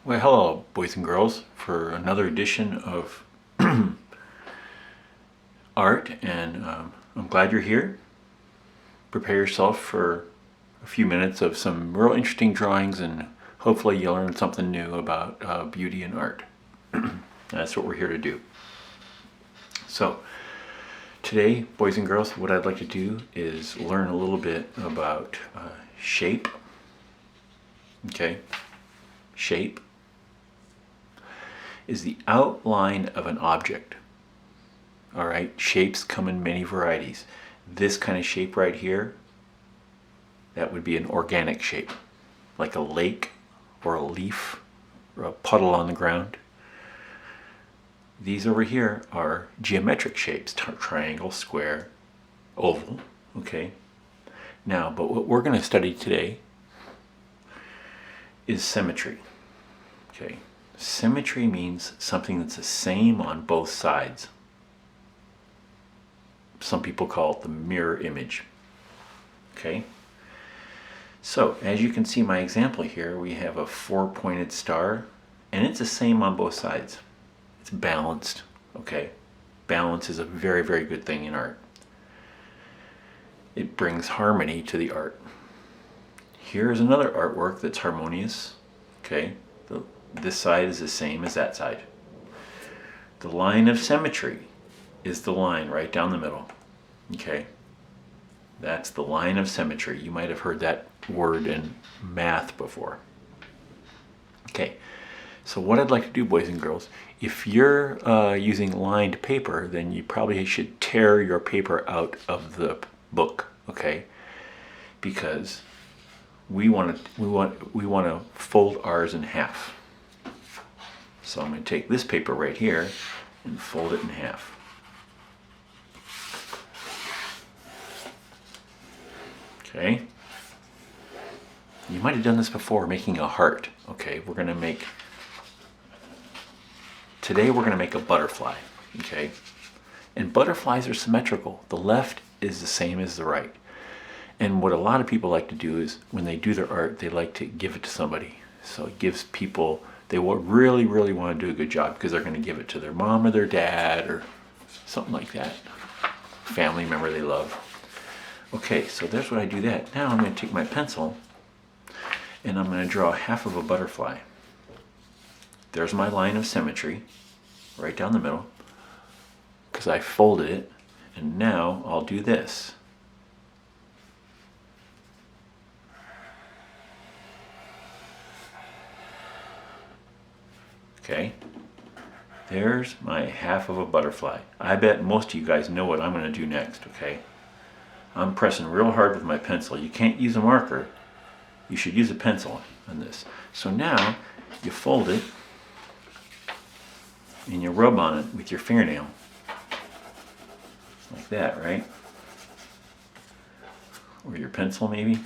Well, hello, boys and girls, for another edition of art, and I'm glad you're here. Prepare yourself for a few minutes of some real interesting drawings, and hopefully you'll learn something new about beauty and art. That's what we're here to do. So, today, boys and girls, what I'd like to do is learn a little bit about shape. Okay? Shape is the outline of an object. All right, shapes come in many varieties. This kind of shape right here, that would be an organic shape, like a lake or a leaf or a puddle on the ground. These over here are geometric shapes, triangle, square, oval, okay? Now, but what we're going to study today is symmetry, okay? Symmetry means something that's the same on both sides. Some people call it the mirror image. Okay? So, as you can see my example here, we have a four-pointed star, and it's the same on both sides. It's balanced. Okay? Balance is a very, very good thing in art. It brings harmony to the art. Here's another artwork that's harmonious. Okay? This side is the same as that side. The line of symmetry is the line right down the middle. Okay? That's the line of symmetry. You might have heard that word in math before. Okay, so what I'd like to do, boys and girls, if you're using lined paper, then you probably should tear your paper out of the book, okay? Because we want to fold ours in half. So I'm going to take this paper right here and fold it in half. Okay. You might have done this before, making a heart. Okay, today we're going to make a butterfly. Okay. And butterflies are symmetrical. The left is the same as the right. And what a lot of people like to do is when they do their art, they like to give it to somebody. So it gives people, they will really, really want to do a good job because they're going to give it to their mom or their dad or something like that. Family member they love. Okay, so there's what I do that. Now I'm going to take my pencil and I'm going to draw half of a butterfly. There's my line of symmetry, right down the middle, because I folded it, and now I'll do this. Okay, there's my half of a butterfly. I bet most of you guys know what I'm going to do next, okay? I'm pressing real hard with my pencil. You can't use a marker. You should use a pencil on this. So now you fold it and you rub on it with your fingernail. Like that, right? Or your pencil maybe.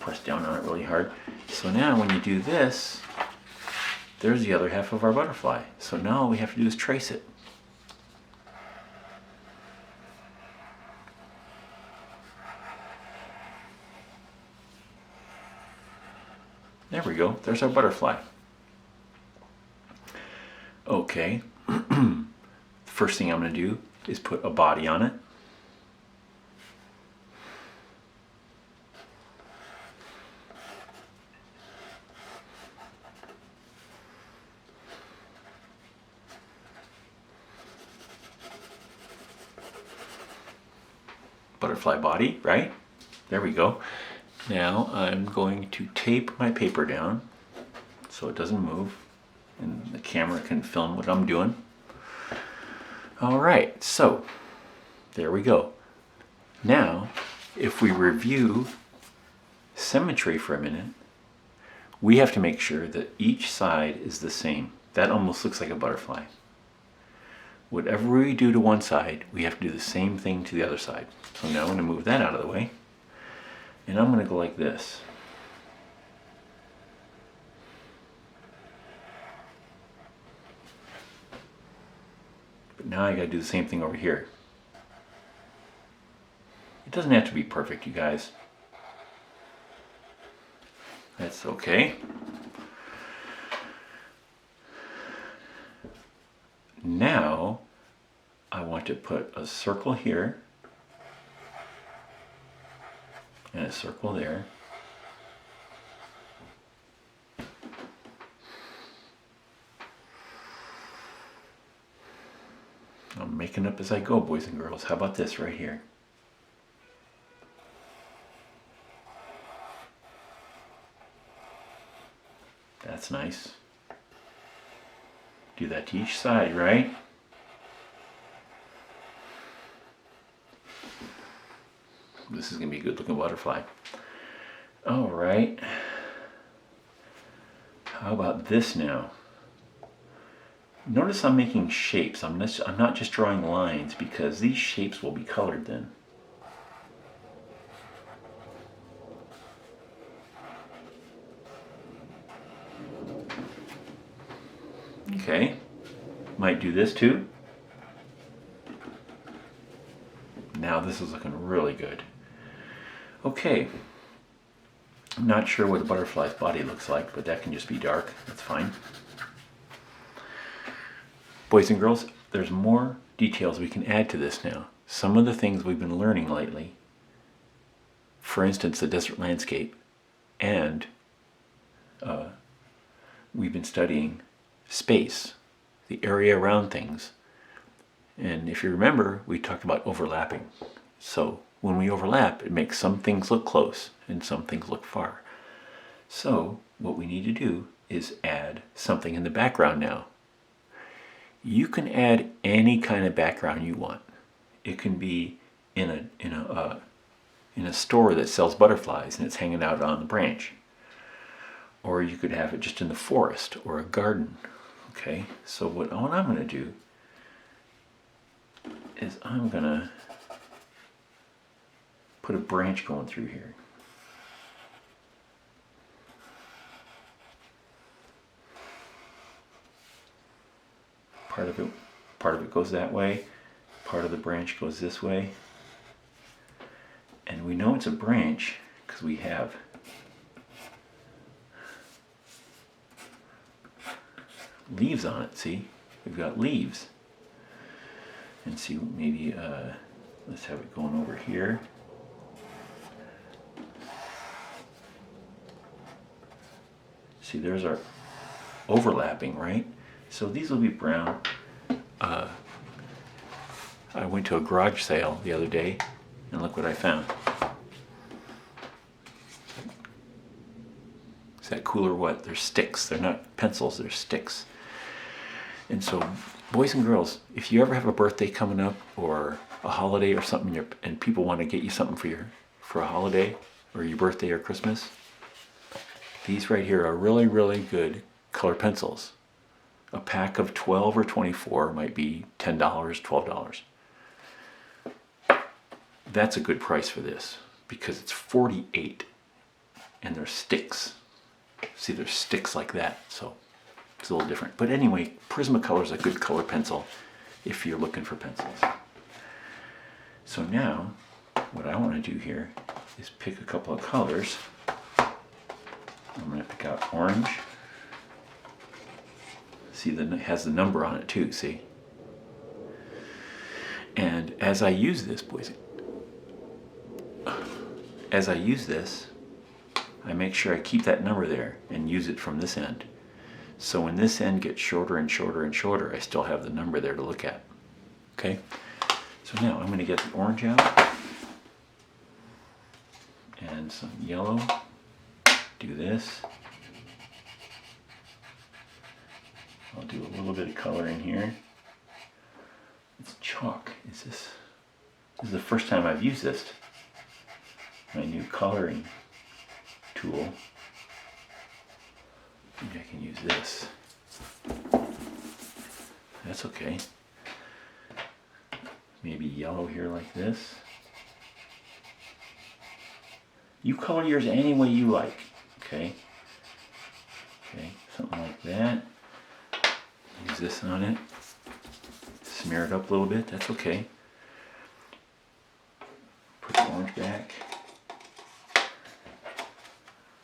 Press down on it really hard. So now when you do this, there's the other half of our butterfly. So now all we have to do is trace it. There we go, there's our butterfly. Okay, first thing I'm going to do is put a body on it. Butterfly body, right? There we go. Now I'm going to tape my paper down so it doesn't move and the camera can film what I'm doing. All right, so there we go. Now, if we review symmetry for a minute, we have to make sure that each side is the same. That almost looks like a butterfly. Whatever we do to one side, we have to do the same thing to the other side. So now I'm going to move that out of the way. And I'm going to go like this. But now I got to do the same thing over here. It doesn't have to be perfect, you guys. That's okay. Now I want to put a circle here and a circle there. I'm making up as I go, boys and girls. How about this right here? That's nice. Do that to each side, right? This is going to be a good looking butterfly. All right. How about this now? Notice I'm making shapes. I'm not just drawing lines, because these shapes will be colored then. Okay, might do this too. Now this is looking really good. Okay, I'm not sure what a butterfly's body looks like, but that can just be dark. That's fine. Boys and girls, there's more details we can add to this now. Some of the things we've been learning lately, for instance, the desert landscape, and we've been studying space, the area around things. And if you remember, we talked about overlapping. So when we overlap, it makes some things look close and some things look far. So what we need to do is add something in the background now. You can add any kind of background you want. It can be in a store that sells butterflies and it's hanging out on the branch. Or you could have it just in the forest or a garden. Okay, so what I'm going to do is I'm going to put a branch going through here. Part of it goes that way, part of the branch goes this way. And we know it's a branch because we have leaves on it, see? We've got leaves. And see, maybe, let's have it going over here. See, there's our overlapping, right? So these will be brown. I went to a garage sale the other day, and look what I found. Is that cool or what? They're sticks. They're not pencils, they're sticks. And so, boys and girls, if you ever have a birthday coming up or a holiday or something, and people want to get you something for a holiday or your birthday or Christmas, these right here are really, really good color pencils. A pack of 12 or 24 might be $10, $12. That's a good price for this because it's 48 and they're sticks. See, they're sticks like that, so it's a little different. But anyway, Prismacolor is a good color pencil if you're looking for pencils. So now, what I want to do here is pick a couple of colors. I'm going to pick out orange. See, it has the number on it too, see? And as I use this, boys, I make sure I keep that number there and use it from this end. So when this end gets shorter and shorter and shorter, I still have the number there to look at. Okay? So now I'm going to get the orange out and some yellow. Do this. I'll do a little bit of color in here. It's chalk. This is the first time I've used this. My new coloring tool. Maybe I can use this. That's okay. Maybe yellow here like this. You color yours any way you like. Okay. Okay, something like that. Use this on it. Smear it up a little bit. That's okay. Put the orange back.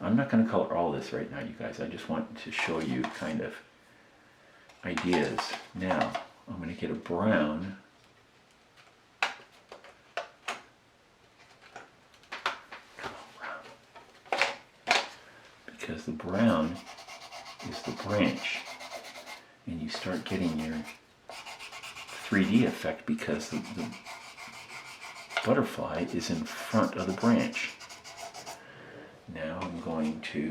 I'm not going to color all this right now, you guys. I just want to show you kind of ideas. Now, I'm going to get a brown. Because the brown is the branch. And you start getting your 3D effect because the butterfly is in front of the branch. Now I'm going to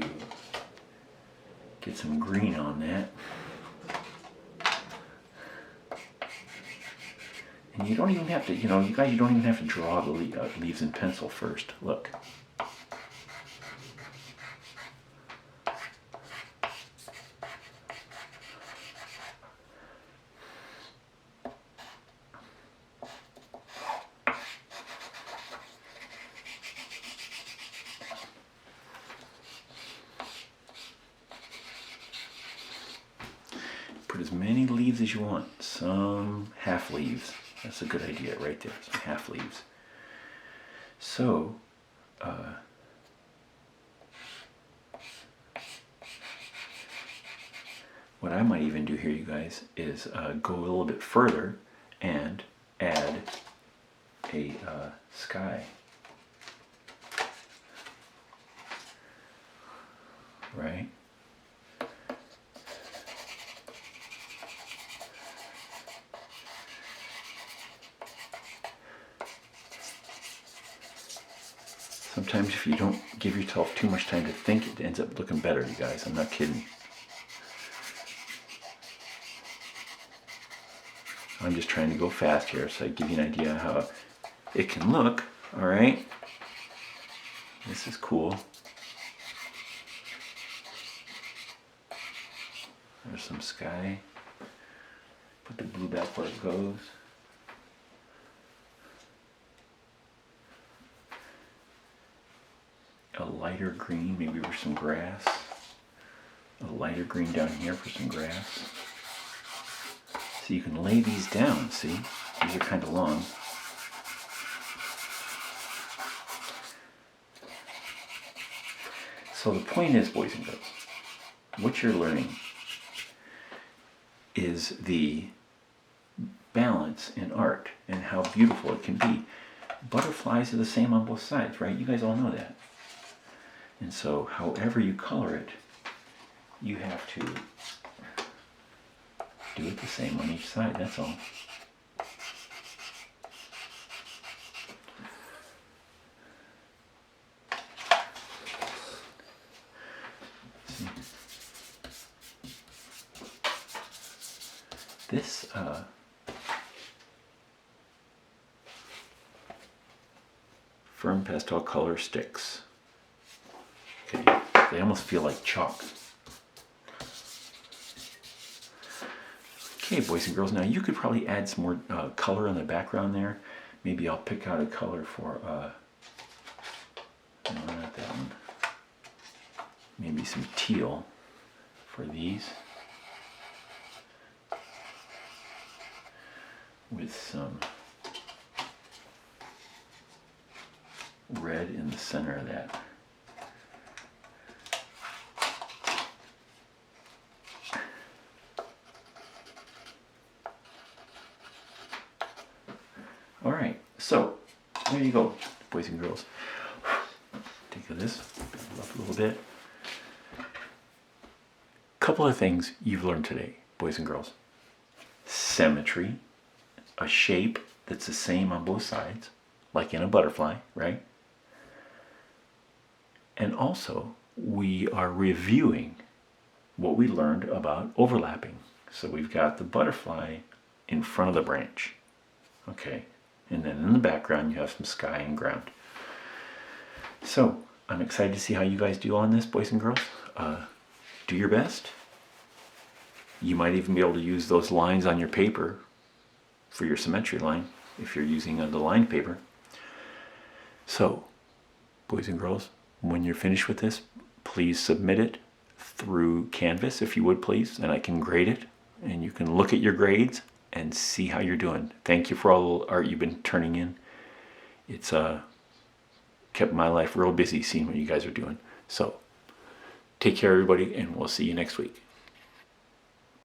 get some green on that. And you don't even have to, you guys, you don't even have to draw the leaves in pencil first. Look. Put as many leaves as you want. Some half leaves. That's a good idea right there. Some half leaves. So, what I might even do here, you guys, is go a little bit further and add a sky. Right? Sometimes if you don't give yourself too much time to think, it ends up looking better, you guys. I'm not kidding. I'm just trying to go fast here so I give you an idea how it can look. All right. This is cool. There's some sky. Put the blue back where it goes. A lighter green, maybe for some grass. A lighter green down here for some grass. So you can lay these down, see? These are kind of long. So the point is, boys and girls, what you're learning is the balance in art and how beautiful it can be. Butterflies are the same on both sides, right? You guys all know that. And so, however you color it, you have to do it the same on each side, that's all. See? This, firm pastel color sticks. Okay, they almost feel like chalk. Okay, boys and girls, now you could probably add some more color in the background there. Maybe I'll pick out a color for, no, not that one. Maybe some teal for these. With some red in the center of that. All right, so there you go, boys and girls. Take this, build it up a little bit. Couple of things you've learned today, boys and girls. Symmetry, a shape that's the same on both sides, like in a butterfly, right? And also, we are reviewing what we learned about overlapping. So we've got the butterfly in front of the branch, okay? And then in the background, you have some sky and ground. So I'm excited to see how you guys do on this, boys and girls. Do your best. You might even be able to use those lines on your paper for your symmetry line if you're using the lined paper. So, boys and girls, when you're finished with this, please submit it through Canvas, if you would please, and I can grade it, and you can look at your grades and see how you're doing. Thank you for all the art you've been turning in. It's kept my life real busy seeing what you guys are doing. So, Take care, everybody, and we'll see you next week.